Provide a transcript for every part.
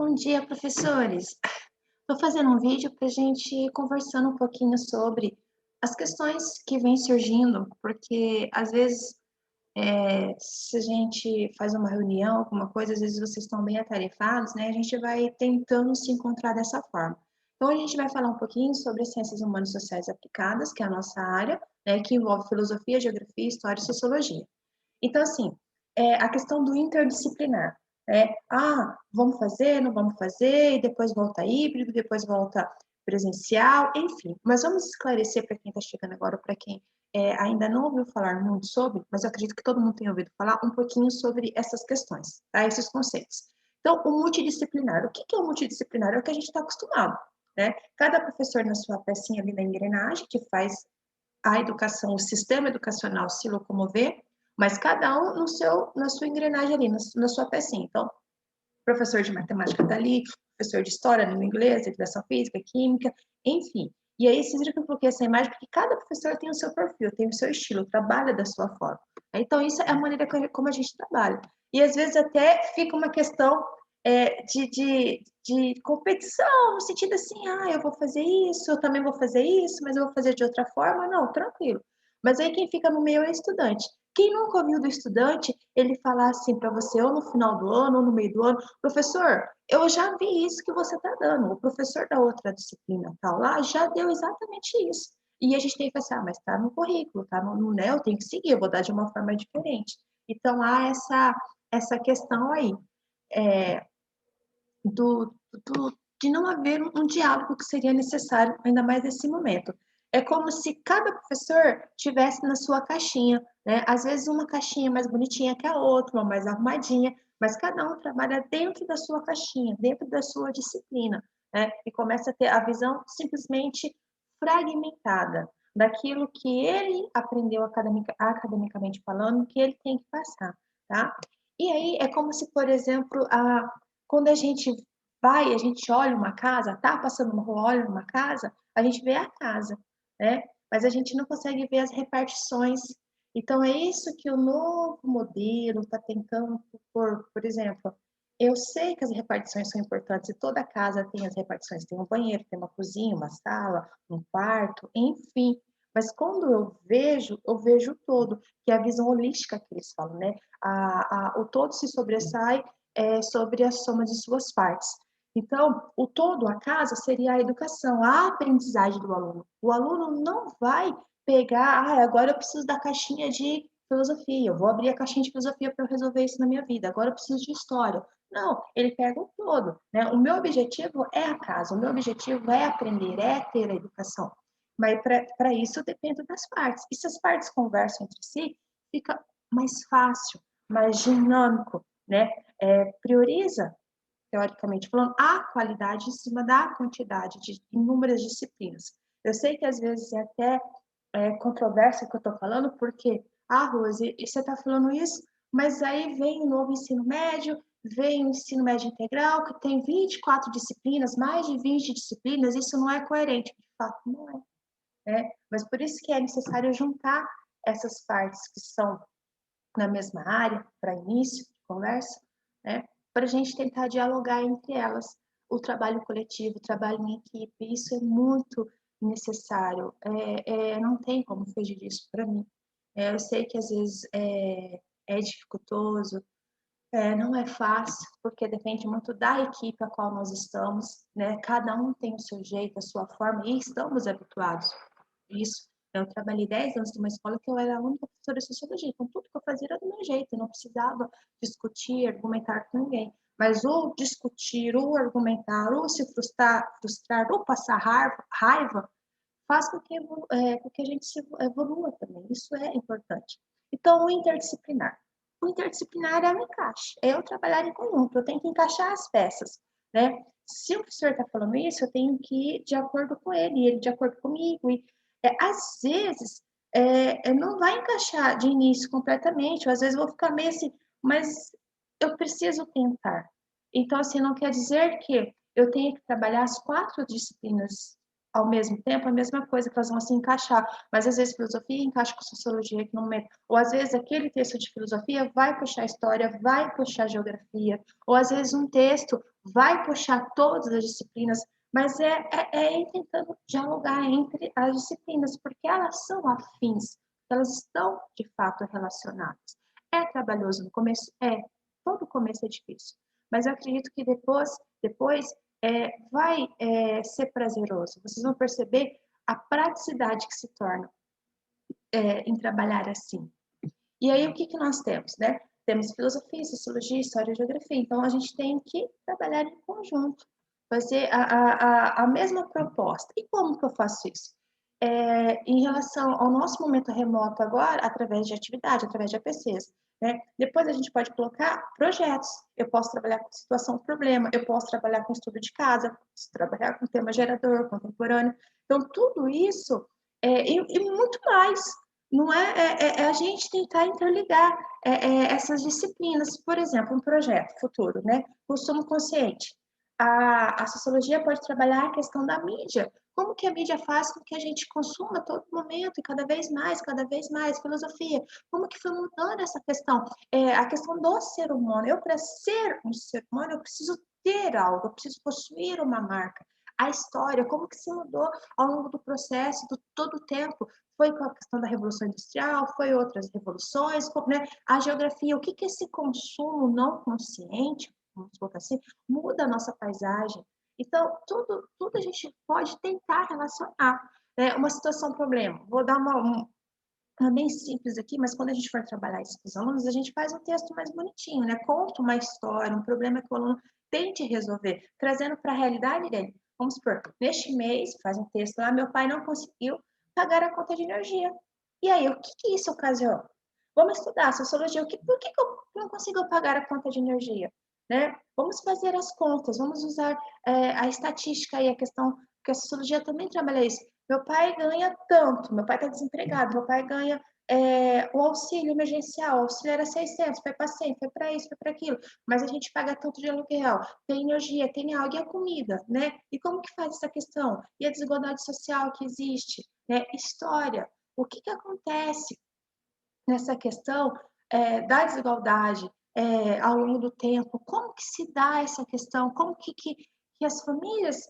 Bom dia, professores. Estou fazendo um vídeo para a gente ir conversando um pouquinho sobre as questões que vêm surgindo, porque às vezes, se a gente faz uma reunião, alguma coisa, às vezes vocês estão bem atarefados, né? A gente vai tentando se encontrar dessa forma. Então, a gente vai falar um pouquinho sobre as ciências humanas e sociais aplicadas, que é a nossa área, né, que envolve filosofia, geografia, história e sociologia. Então, assim, a questão do interdisciplinar. Vamos fazer, não vamos fazer, e depois volta híbrido, depois volta presencial, enfim. Mas vamos esclarecer para quem está chegando agora, para quem ainda não ouviu falar muito sobre, mas eu acredito que todo mundo tem ouvido falar um pouquinho sobre essas questões, tá? Esses conceitos. Então, o multidisciplinar. O que é o multidisciplinar? É o que a gente está acostumado, né? Cada professor na sua pecinha ali na engrenagem, que faz a educação, o sistema educacional se locomover, mas cada um no seu, na sua engrenagem ali, na sua pecinha. Então, professor de matemática está ali, professor de história, língua inglesa, educação física, química, enfim. E aí, vocês viram que eu coloquei essa imagem, porque cada professor tem o seu perfil, tem o seu estilo, trabalha da sua forma. Então, isso é a maneira como a gente trabalha. E às vezes até fica uma questão de competição, no sentido assim, eu vou fazer isso, eu também vou fazer isso, mas eu vou fazer de outra forma. Não, tranquilo. Mas aí quem fica no meio é o estudante. Quem nunca ouviu do estudante ele falar assim para você, ou no final do ano, ou no meio do ano, professor, eu já vi isso que você está dando, o professor da outra disciplina tal lá já deu exatamente isso. E a gente tem que pensar, mas está no currículo, está no, né, eu tenho que seguir, eu vou dar de uma forma diferente. Então, há essa questão aí. É, do, de não haver um diálogo que seria necessário, ainda mais nesse momento. É como se cada professor tivesse na sua caixinha, né? Às vezes uma caixinha mais bonitinha que a outra, uma mais arrumadinha, mas cada um trabalha dentro da sua caixinha, dentro da sua disciplina, né? E começa a ter a visão simplesmente fragmentada daquilo que ele aprendeu academicamente falando, que ele tem que passar, tá? E aí é como se, por exemplo, quando a gente vai, a gente olha uma casa, tá passando uma rua, olha uma casa, a gente vê a casa, né? Mas a gente não consegue ver as repartições. Então, é isso que o novo modelo está tentando propor. Por exemplo, eu sei que as repartições são importantes e toda casa tem as repartições, tem um banheiro, tem uma cozinha, uma sala, um quarto, enfim. Mas quando eu vejo o todo, que é a visão holística que eles falam, né? O todo se sobressai sobre a soma de suas partes. Então, o todo, a casa, seria a educação, a aprendizagem do aluno. O aluno não vai pegar, agora eu preciso da caixinha de filosofia, eu vou abrir a caixinha de filosofia para resolver isso na minha vida, agora eu preciso de história. Não, ele pega o todo, né? O meu objetivo é a casa, o meu objetivo é aprender, é ter a educação. Mas para isso depende das partes. E se as partes conversam entre si, fica mais fácil, mais dinâmico, né? Prioriza, teoricamente falando, a qualidade em cima da quantidade de inúmeras disciplinas. Eu sei que às vezes é até controvérsia que eu estou falando, porque, Rose, você está falando isso, mas aí vem o novo ensino médio, vem o ensino médio integral, que tem 24 disciplinas, mais de 20 disciplinas, isso não é coerente, de fato não é. Né? Mas por isso que é necessário juntar essas partes que são na mesma área, para início de conversa, né? Para a gente tentar dialogar entre elas. O trabalho coletivo, o trabalho em equipe, isso é muito necessário. Não tem como fugir disso para mim. Eu sei que às vezes é dificultoso, não é fácil, porque depende muito da equipe a qual nós estamos, né? Cada um tem o seu jeito, a sua forma, e estamos habituados a isso. Eu trabalhei 10 anos numa escola que eu era a única professora de sociologia, então tudo que eu fazia era do meu jeito, eu não precisava discutir, argumentar com ninguém. Mas ou discutir, ou argumentar, ou se frustrar ou passar raiva, faz com que a gente se evolua também. Isso é importante. Então, o interdisciplinar. O interdisciplinar é o encaixe, é eu trabalhar em conjunto, eu tenho que encaixar as peças, né? Se o professor está falando isso, eu tenho que ir de acordo com ele, ele de acordo comigo. E às vezes não vai encaixar de início completamente, ou às vezes eu vou ficar meio assim, mas eu preciso tentar. Então, assim, não quer dizer que eu tenha que trabalhar as 4 disciplinas ao mesmo tempo, a mesma coisa, que elas vão se encaixar. Mas às vezes filosofia encaixa com sociologia aqui no momento. Ou às vezes aquele texto de filosofia vai puxar história, vai puxar geografia. Ou às vezes um texto vai puxar todas as disciplinas, mas é ir tentando dialogar entre as disciplinas, porque elas são afins, elas estão de fato relacionadas. É trabalhoso no começo? Todo começo é difícil, mas eu acredito que depois vai ser prazeroso. Vocês vão perceber a praticidade que se torna em trabalhar assim. E aí, o que nós temos, né? Temos filosofia, sociologia, história e geografia. Então, a gente tem que trabalhar em conjunto, fazer a mesma proposta. E como que eu faço isso? Em relação ao nosso momento remoto agora, através de atividade, através de APCs. Né? Depois a gente pode colocar projetos. Eu posso trabalhar com situação problema, eu posso trabalhar com estudo de casa, posso trabalhar com tema gerador, contemporâneo. Então, tudo isso e muito mais. Não é a gente tentar interligar essas disciplinas. Por exemplo, um projeto futuro, né? Consumo consciente. A sociologia pode trabalhar a questão da mídia. Como que a mídia faz com que a gente consuma a todo momento e cada vez mais, filosofia. Como que foi mudando essa questão? A questão do ser humano. Eu, para ser um ser humano, eu preciso ter algo, eu preciso possuir uma marca. A história, como que se mudou ao longo do processo, do todo o tempo. Foi com a questão da Revolução Industrial, foi outras revoluções, né? A geografia, o que que esse consumo não consciente, vamos colocar assim, muda a nossa paisagem. Então, tudo a gente pode tentar relacionar. Né? Uma situação, problema. Vou dar uma bem simples aqui, mas quando a gente for trabalhar isso com os alunos, a gente faz um texto mais bonitinho, né? Conta uma história, um problema que o aluno tente resolver, trazendo para a realidade dele. Vamos supor, neste mês, faz um texto lá, meu pai não conseguiu pagar a conta de energia. E aí, o que que isso ocasionou? Vamos estudar sociologia. Por que que eu não consigo pagar a conta de energia? Né? Vamos fazer as contas, vamos usar a estatística e a questão, que a sociologia também trabalha isso. Meu pai ganha tanto, meu pai está desempregado, meu pai ganha o auxílio emergencial, o auxílio era 600, foi para 100, foi para isso, foi para aquilo, mas a gente paga tanto de aluguel, tem energia, tem água e a comida, né? E como que faz essa questão? E a desigualdade social que existe, né? História, o que que acontece nessa questão da desigualdade ao longo do tempo? Como que se dá essa questão? Como que as famílias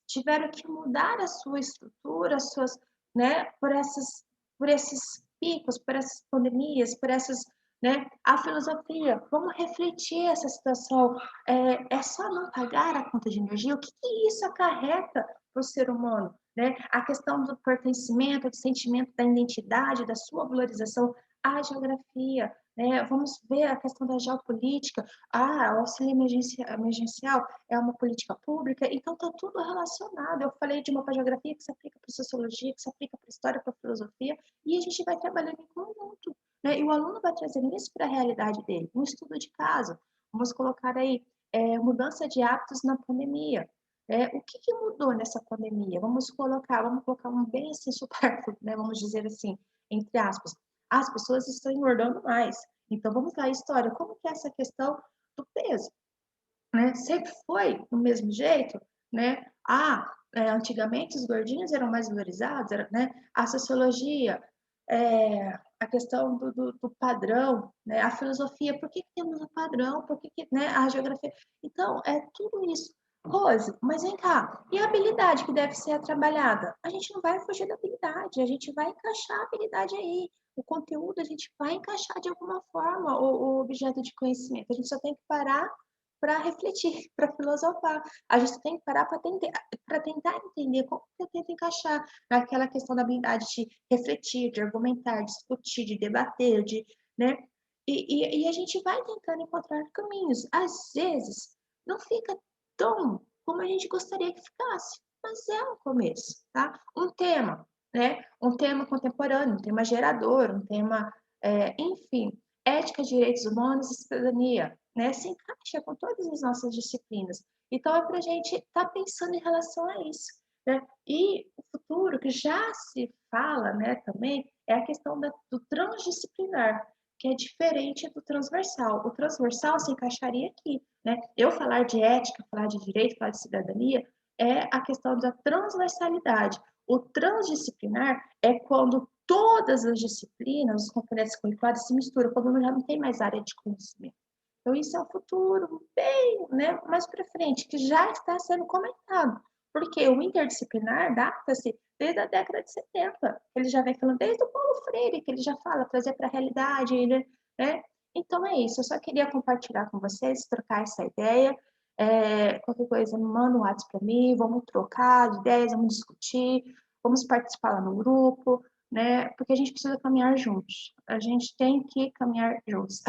tiveram que mudar a sua estrutura, as suas, né, por esses picos, por essas pandemias, por essas, né, a filosofia, vamos refletir essa situação, só não pagar a conta de energia, o que que isso acarreta para o ser humano, né? A questão do pertencimento, do sentimento da identidade, da sua valorização, a geografia, né? Vamos ver a questão da geopolítica, o auxílio emergencial é uma política pública, então está tudo relacionado. Eu falei de uma geografia que se aplica para sociologia, que se aplica para história, para filosofia, e a gente vai trabalhando em conjunto, né? E o aluno vai trazendo isso para a realidade dele, um estudo de caso. Vamos colocar aí mudança de hábitos na pandemia. O que mudou nessa pandemia? Vamos colocar um bem assim supérfluo, né? Vamos dizer assim, entre aspas. As pessoas estão engordando mais. Então, vamos lá, história. Como que é essa questão do peso? Né? Sempre foi do mesmo jeito, né? Antigamente os gordinhos eram mais valorizados, né? A sociologia, a questão do padrão, né? A filosofia, por que temos um padrão? Por que, né? A geografia. Então, é tudo isso. Rose, mas vem cá, e a habilidade que deve ser trabalhada? A gente não vai fugir da habilidade, a gente vai encaixar a habilidade aí. O conteúdo a gente vai encaixar de alguma forma o objeto de conhecimento. A gente só tem que parar para refletir, para filosofar. A gente tem que parar para tentar entender como que eu tento encaixar naquela questão da habilidade de refletir, de argumentar, de discutir, de debater, né? E a gente vai tentando encontrar caminhos. Às vezes, não fica tão como a gente gostaria que ficasse, mas é um começo, tá? Um tema, né? Um tema contemporâneo, um tema gerador, um tema, enfim, ética, direitos humanos e cidadania, né? Se encaixa com todas as nossas disciplinas. Então, é para a gente estar pensando em relação a isso, né? E o futuro, que já se fala, né, também, é a questão do transdisciplinar, que é diferente do transversal. O transversal se encaixaria aqui, né? Eu falar de ética, falar de direito, falar de cidadania, é a questão da transversalidade. O transdisciplinar é quando todas as disciplinas, os componentes curriculares se misturam, quando já não tem mais área de conhecimento. Então, isso é o futuro, bem, né, mais para frente, que já está sendo comentado. Porque o interdisciplinar data-se desde a década de 70. Ele já vem falando desde o Paulo Freire, que ele já fala, trazer para a realidade, né? Então é isso, eu só queria compartilhar com vocês, trocar essa ideia. Qualquer coisa, manda um WhatsApp para mim, vamos trocar de ideias, vamos discutir, vamos participar lá no grupo, né? Porque a gente precisa caminhar juntos. A gente tem que caminhar juntos.